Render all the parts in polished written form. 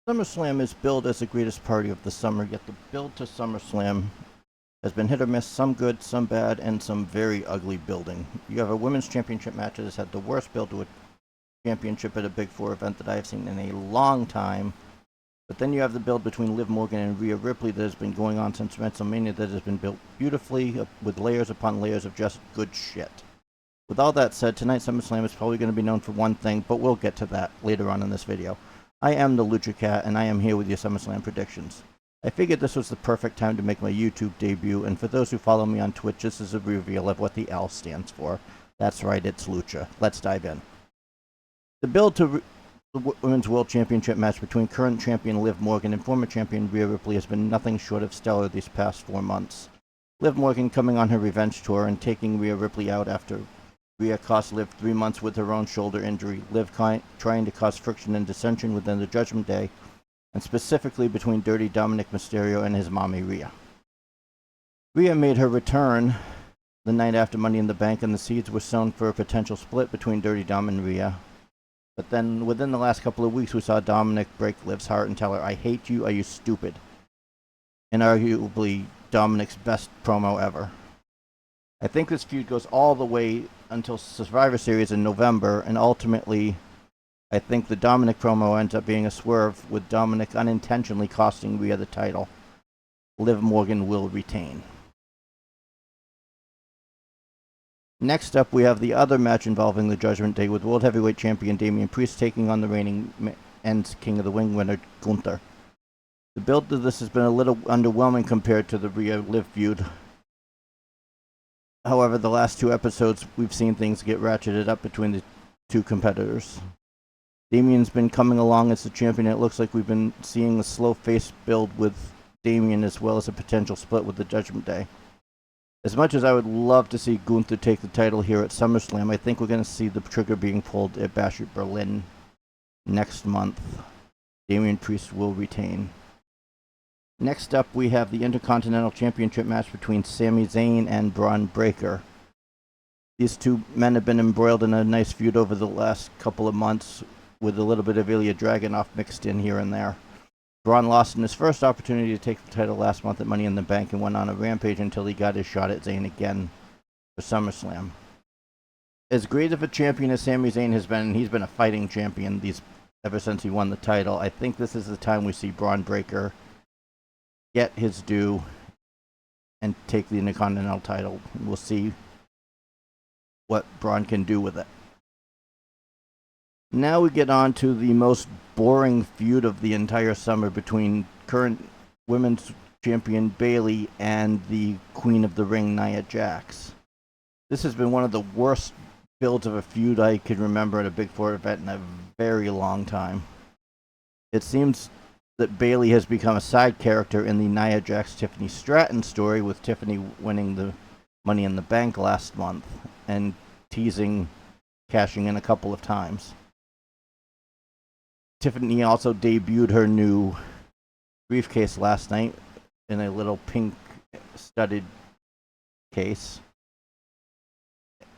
SummerSlam is billed as the greatest party of the summer, yet the build to SummerSlam has been hit or miss, some good, some bad, and some very ugly building. You have a women's championship match that has had the worst build to a championship at a Big Four event that I have seen in a long time. But then you have the build between Liv Morgan and Rhea Ripley that has been going on since WrestleMania that has been built beautifully with layers upon layers of just good shit. With all that said, tonight's SummerSlam is probably going to be known for one thing, but we'll get to that later on in this video. I am the LuchaCat, and I am here with your SummerSlam predictions. I figured this was the perfect time to make my YouTube debut, and for those who follow me on Twitch, this is a reveal of what the L stands for. That's right, it's Lucha. Let's dive in. The build to the Women's World Championship match between current champion Liv Morgan and former champion Rhea Ripley has been nothing short of stellar these past 4 months. Liv Morgan coming on her revenge tour and taking Rhea Ripley out after Rhea cost Liv 3 months with her own shoulder injury, Liv trying to cause friction and dissension within the Judgment Day, and specifically between Dirty Dominic Mysterio and his mommy Rhea. Rhea made her return the night after Money in the Bank, and the seeds were sown for a potential split between Dirty Dom and Rhea. But then, within the last couple of weeks, we saw Dominic break Liv's heart and tell her, "I hate you, are you stupid?" And arguably Dominic's best promo ever. I think this feud goes all the way until Survivor Series in November, and ultimately, I think the Dominic promo ends up being a swerve, with Dominic unintentionally costing Rhea the title. Liv Morgan will retain. Next up, we have the other match involving the Judgment Day, with World Heavyweight Champion Damian Priest taking on the reigning and King of the Ring winner, Gunther. The build to this has been a little underwhelming compared to the Rhea-Liv feud. However, the last 2 episodes, we've seen things get ratcheted up between the 2 competitors. Damian's been coming along as the champion, and it looks like we've been seeing a slow face build with Damian as well as a potential split with the Judgment Day. As much as I would love to see Gunther take the title here at SummerSlam, I think we're going to see the trigger being pulled at Bash at Berlin next month. Damian Priest will retain. Next up, we have the Intercontinental Championship match between Sami Zayn and Braun Breaker. These 2 men have been embroiled in a nice feud over the last couple of months, with a little bit of Ilya Dragunov mixed in here and there. Braun lost in his first opportunity to take the title last month at Money in the Bank and went on a rampage until he got his shot at Zayn again for SummerSlam. As great of a champion as Sami Zayn has been, and he's been a fighting champion ever since he won the title, I think this is the time we see Braun Breaker get his due and take the Intercontinental title. We'll see what Braun can do with it. Now we get on to the most boring feud of the entire summer between current women's champion Bayley and the Queen of the Ring, Nia Jax. This has been one of the worst builds of a feud I could remember at a Big Four event in a very long time. It seems that Bayley has become a side character in the Nia Jax-Tiffany Stratton story, with Tiffany winning the Money in the Bank last month and teasing cashing in a couple of times. Tiffany also debuted her new briefcase last night in a little pink studded case.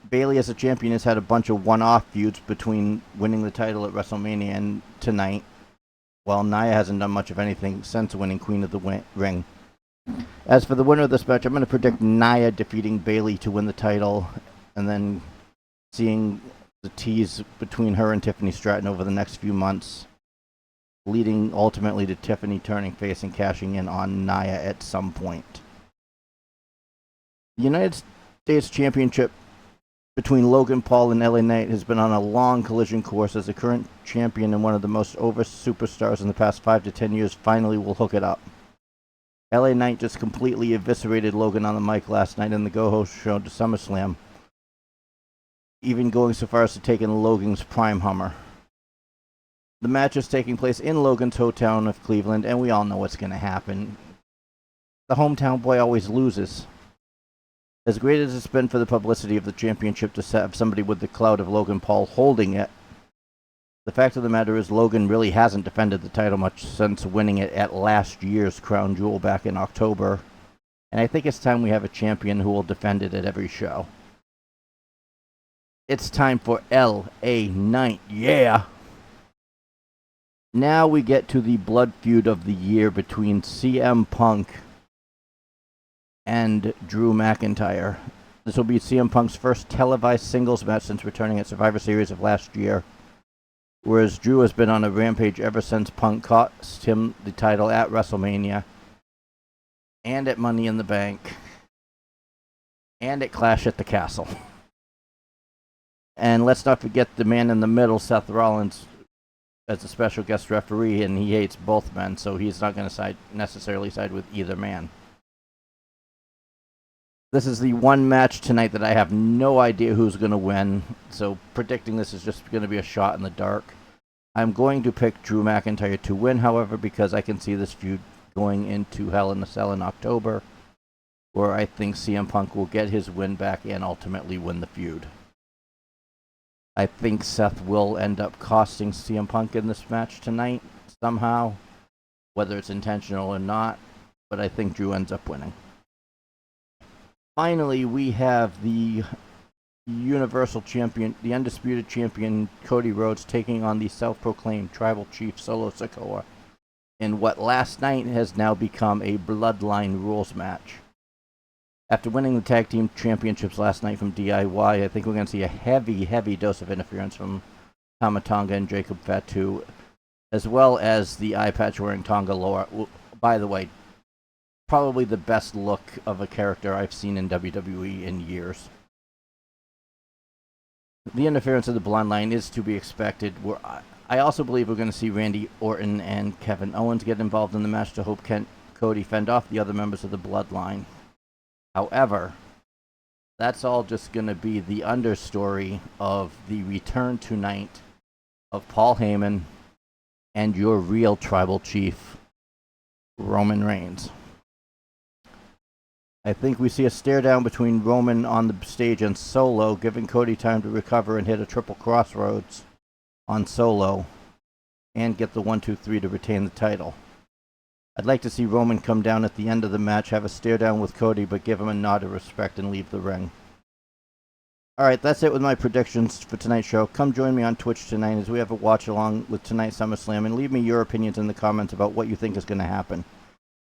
Bayley as a champion has had a bunch of one-off feuds between winning the title at WrestleMania and tonight, while Nia hasn't done much of anything since winning Queen of the Ring. As for the winner of this match, I'm going to predict Nia defeating Bayley to win the title, and then seeing the tease between her and Tiffany Stratton over the next few months, leading ultimately to Tiffany turning face and cashing in on Nia at some point. The United States Championship between Logan Paul and LA Knight has been on a long collision course, as the current champion and one of the most over superstars in the past 5 to 10 years finally will hook it up. LA Knight just completely eviscerated Logan on the mic last night in the Go-Ho show to SummerSlam, even going so far as to take in Logan's prime Hummer. The match is taking place in Logan's hometown of Cleveland, and we all know what's going to happen. The hometown boy always loses. As great as it's been for the publicity of the championship to have somebody with the clout of Logan Paul holding it, the fact of the matter is Logan really hasn't defended the title much since winning it at last year's Crown Jewel back in October, and I think it's time we have a champion who will defend it at every show. It's time for LA Knight, yeah! Now we get to the blood feud of the year between CM Punk and Drew McIntyre. This will be CM Punk's first televised singles match since returning at Survivor Series of last year, whereas Drew has been on a rampage ever since Punk cost him the title at WrestleMania, and at Money in the Bank, and at Clash at the Castle. And let's not forget the man in the middle, Seth Rollins, as a special guest referee, and he hates both men, so he's not going to necessarily side with either man. This is the one match tonight that I have no idea who's going to win, so predicting this is just going to be a shot in the dark. I'm going to pick Drew McIntyre to win, however, because I can see this feud going into Hell in a Cell in October, where I think CM Punk will get his win back and ultimately win the feud. I think Seth will end up costing CM Punk in this match tonight, somehow, whether it's intentional or not, but I think Drew ends up winning. Finally, we have the Universal Champion, the Undisputed Champion, Cody Rhodes, taking on the self-proclaimed Tribal Chief, Solo Sikoa, in what last night has now become a Bloodline Rules match. After winning the Tag Team Championships last night from DIY, I think we're going to see a heavy dose of interference from Tama Tonga and Jacob Fatu, as well as the eye patch wearing Tonga Loa. By the way, probably the best look of a character I've seen in WWE in years. The interference of the Bloodline is to be expected. I also believe we're going to see Randy Orton and Kevin Owens get involved in the match to hope Cody fend off the other members of the Bloodline. However, that's all just going to be the understory of the return tonight of Paul Heyman and your real Tribal Chief, Roman Reigns. I think we see a stare down between Roman on the stage and Solo, giving Cody time to recover and hit a triple crossroads on Solo and get the 1-2-3 to retain the title. I'd like to see Roman come down at the end of the match, have a stare down with Cody, but give him a nod of respect and leave the ring. Alright, that's it with my predictions for tonight's show. Come join me on Twitch tonight as we have a watch along with tonight's SummerSlam, and leave me your opinions in the comments about what you think is going to happen.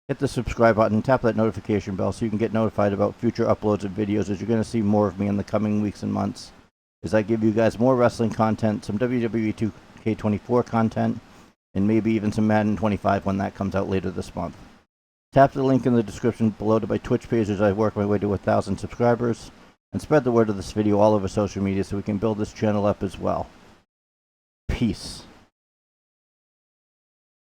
Hit the subscribe button, tap that notification bell so you can get notified about future uploads of videos, as you're going to see more of me in the coming weeks and months as I give you guys more wrestling content, some WWE 2K24 content, and maybe even some Madden 25 when that comes out later this month. Tap the link in the description below to my Twitch page as I work my way to 1,000 subscribers, and spread the word of this video all over social media so we can build this channel up as well. Peace.